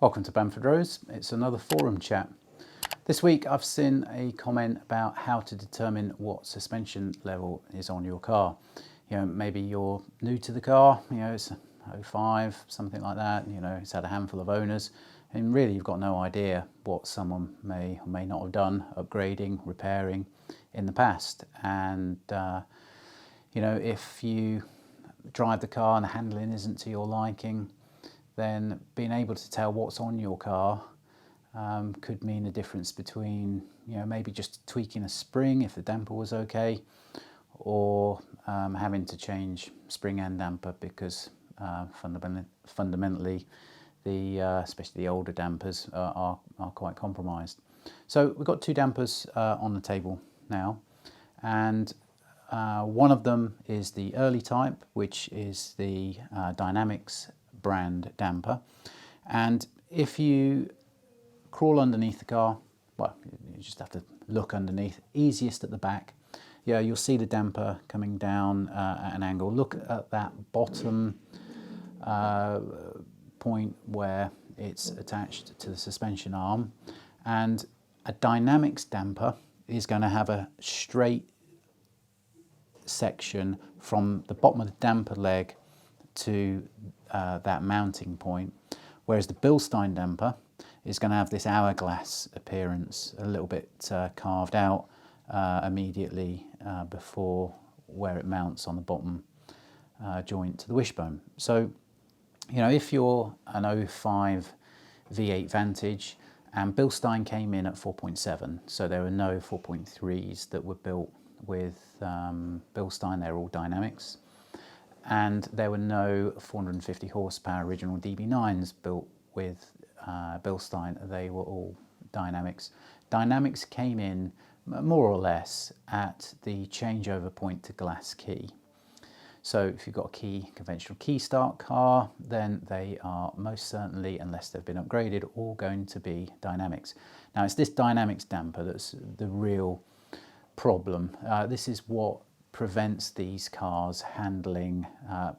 Welcome to Bamfordrose. It's another forum chat. This week I've seen a comment about how to determine what suspension level is on your car. You know, maybe you're new to the car, you know, it's 05, something like that, you know, it's had a handful of owners, and really you've got no idea what someone may or may not have done, upgrading, repairing in the past. And, you know, if you drive the car and the handling isn't to your liking, then being able to tell what's on your car could mean a difference between, you know, maybe just tweaking a spring if the damper was okay, or having to change spring and damper because fundamentally especially the older dampers are quite compromised. So we've got two dampers on the table now, and one of them is the early type, which is the Dynamics brand damper. And if you crawl underneath the car, well, you just have to look underneath, easiest at the back. Yeah, you'll see the damper coming down at an angle. Look at that bottom point where it's attached to the suspension arm, and a Dynamics damper is going to have a straight section from the bottom of the damper leg to that mounting point, whereas the Bilstein damper is going to have this hourglass appearance, a little bit carved out immediately before where it mounts on the bottom joint to the wishbone. So, you know, if you're an 05 V8 Vantage, and Bilstein came in at 4.7, so there were no 4.3s that were built with Bilstein, they're all Dynamics. And there were no 450 horsepower original DB9s built with Bilstein, they were all Dynamics. Dynamics came in more or less at the changeover point to glass key. So if you've got a conventional key start car, then they are most certainly, unless they've been upgraded, all going to be Dynamics. Now it's this Dynamics damper that's the real problem. This is what prevents these cars handling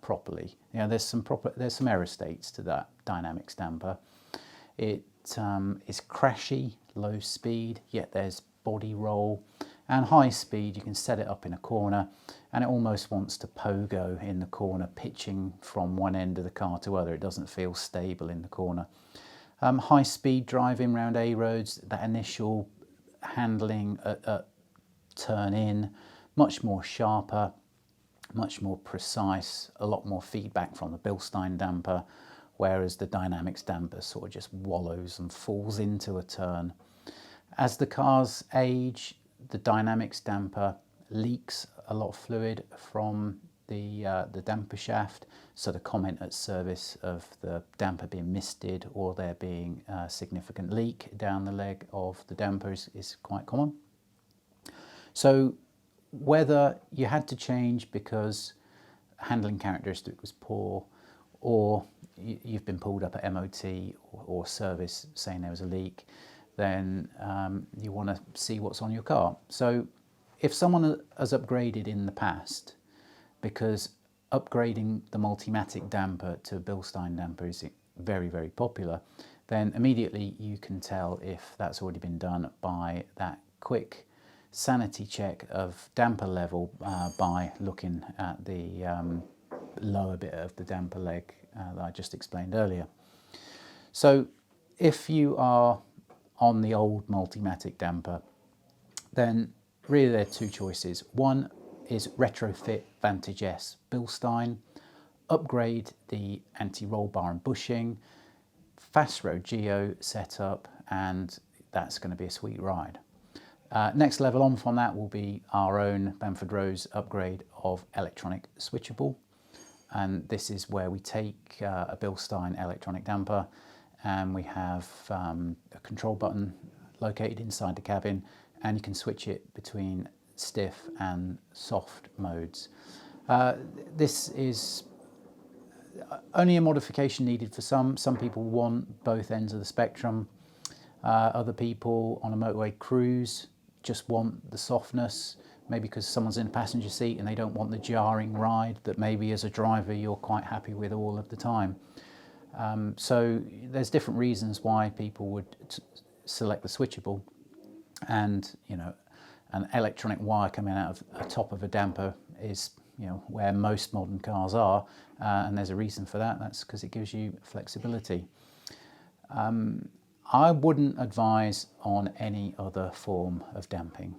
properly. You know, there's some error states to that Dynamics damper. It is crashy, low speed, yet there's body roll, and high speed you can set it up in a corner and it almost wants to pogo in the corner, pitching from one end of the car to other. It doesn't feel stable in the corner. High speed driving around A roads, that initial handling at turn in, much more sharper, much more precise, a lot more feedback from the Bilstein damper, whereas the Dynamics damper sort of just wallows and falls into a turn. As the cars age, the Dynamics damper leaks a lot of fluid from the damper shaft, so the comment at service of the damper being misted or there being a significant leak down the leg of the damper is quite common. So whether you had to change because handling characteristic was poor, or you've been pulled up at MOT or service saying there was a leak, then you want to see what's on your car. So if someone has upgraded in the past, because upgrading the Multimatic damper to Bilstein damper is very, very popular, then immediately you can tell if that's already been done by that quick sanity check of damper level by looking at the lower bit of the damper leg that I just explained earlier. So if you are on the old Multimatic damper, then really there are two choices. One is retrofit Vantage S Bilstein, upgrade the anti-roll bar and bushing, fast road geo setup, and that's going to be a sweet ride. Next level on from that will be our own Bamfordrose upgrade of electronic switchable, and this is where we take a Bilstein electronic damper and we have a control button located inside the cabin, and you can switch it between stiff and soft modes. This is only a modification needed for some. Some people want both ends of the spectrum. Other people on a motorway cruise just want the softness, maybe because someone's in a passenger seat and they don't want the jarring ride that maybe as a driver you're quite happy with all of the time. So there's different reasons why people would select the switchable, and an electronic wire coming out of the top of a damper is where most modern cars are, and there's a reason for that. That's because it gives you flexibility. I wouldn't advise on any other form of damping.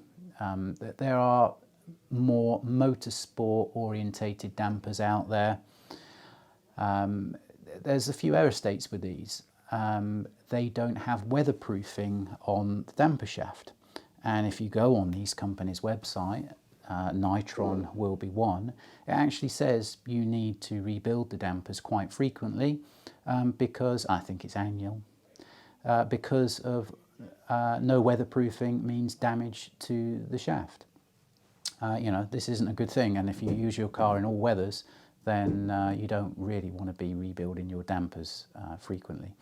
There are more motorsport orientated dampers out there. There's a few error states with these. They don't have weatherproofing on the damper shaft, and if you go on these companies' website, Nitron will be one, it actually says you need to rebuild the dampers quite frequently, because I think it's annual, because of no weatherproofing means damage to the shaft. This isn't a good thing, and if you use your car in all weathers, then you don't really want to be rebuilding your dampers frequently.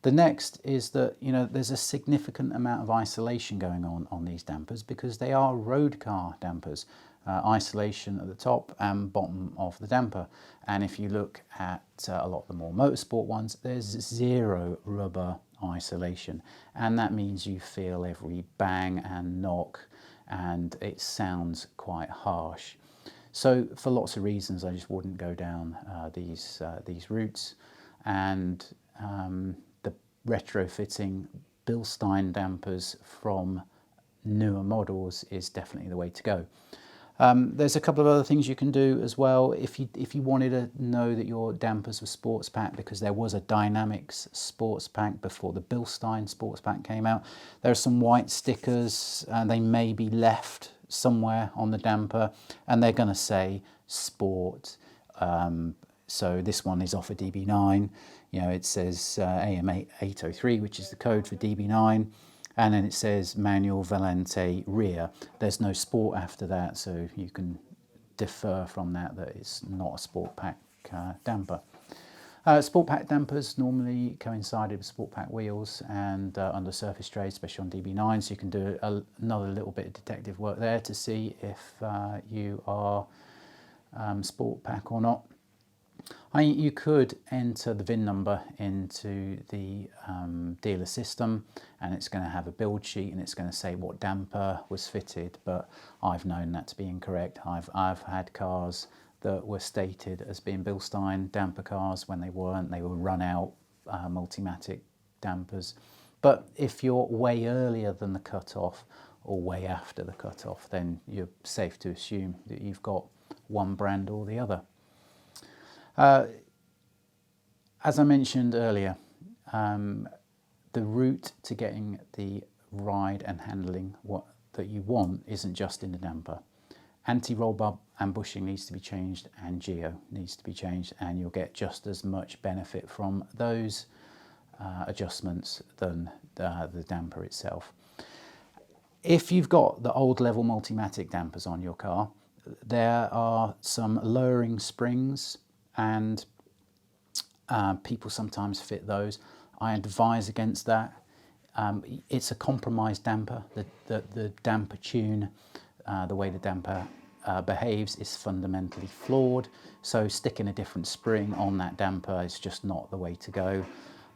The next is that there's a significant amount of isolation going on these dampers, because they are road car dampers. Isolation at the top and bottom of the damper, and if you look at a lot of the more motorsport ones, there's zero rubber isolation, and that means you feel every bang and knock, and it sounds quite harsh. So for lots of reasons, I just wouldn't go down these routes, and the retrofitting Bilstein dampers from newer models is definitely the way to go. There's a couple of other things you can do as well if you wanted to know that your dampers were sports pack, because there was a Dynamics sports pack before the Bilstein sports pack came out. There are some white stickers, and they may be left somewhere on the damper, and they're going to say sport. So this one is off a DB9. It says AM803, which is the code for DB9. And then it says manual Valente rear. There's no sport after that, so you can defer from that it's not a sport pack damper. Sport pack dampers normally coincided with sport pack wheels and under surface trays, especially on DB9, so you can do another little bit of detective work there to see if you are sport pack or not. You could enter the VIN number into the dealer system, and it's going to have a build sheet, and it's going to say what damper was fitted, but I've known that to be incorrect. I've had cars that were stated as being Bilstein damper cars when they weren't. They were run out Multimatic dampers. But if you're way earlier than the cut-off or way after the cut-off, then you're safe to assume that you've got one brand or the other. As I mentioned earlier, the route to getting the ride and handling that you want isn't just in the damper. Anti-roll bar ambushing needs to be changed, and geo needs to be changed, and you'll get just as much benefit from those adjustments than the damper itself. If you've got the old level Multimatic dampers on your car, there are some lowering springs, and people sometimes fit those. I advise against that. It's a compromised damper. The damper tune, the way the damper behaves, is fundamentally flawed. So sticking a different spring on that damper is just not the way to go.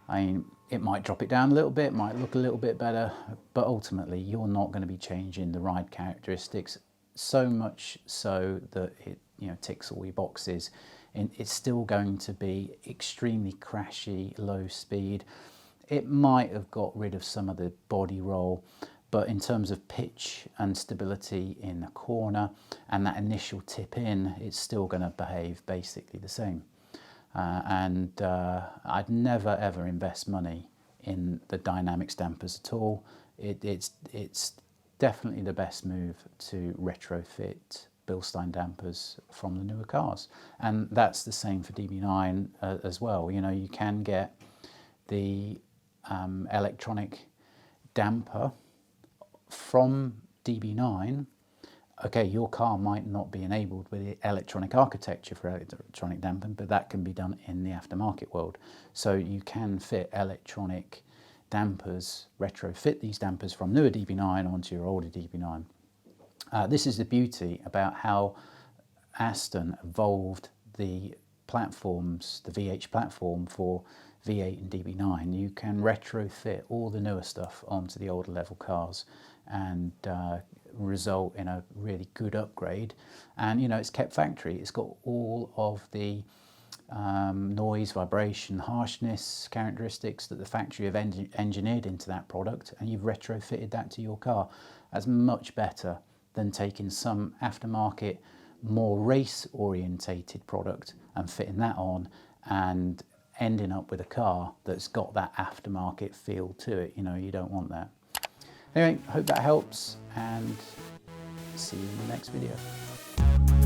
I mean, it might drop it down a little bit, might look a little bit better, but ultimately you're not going to be changing the ride characteristics so much so that it ticks all your boxes. And it's still going to be extremely crashy, low speed. It might have got rid of some of the body roll, but in terms of pitch and stability in a corner and that initial tip in, it's still going to behave basically the same. I'd never ever invest money in the Dynamics dampers at all. It's definitely the best move to retrofit Bilstein dampers from the newer cars, and that's the same for DB9 as well. You can get the electronic damper from DB9. Okay, your car might not be enabled with the electronic architecture for electronic damping, but that can be done in the aftermarket world. So you can fit electronic dampers, retrofit these dampers from newer DB9 onto your older DB9. This is the beauty about how Aston evolved the platforms, the VH platform for V8 and DB9, you can retrofit all the newer stuff onto the older level cars and result in a really good upgrade. And you know, it's kept factory. It's got all of the noise, vibration, harshness characteristics that the factory have engineered into that product, and you've retrofitted that to your car. That's much better than taking some aftermarket, more race orientated product and fitting that on and ending up with a car that's got that aftermarket feel to it. You know, you don't want that. Anyway, I hope that helps, and see you in the next video.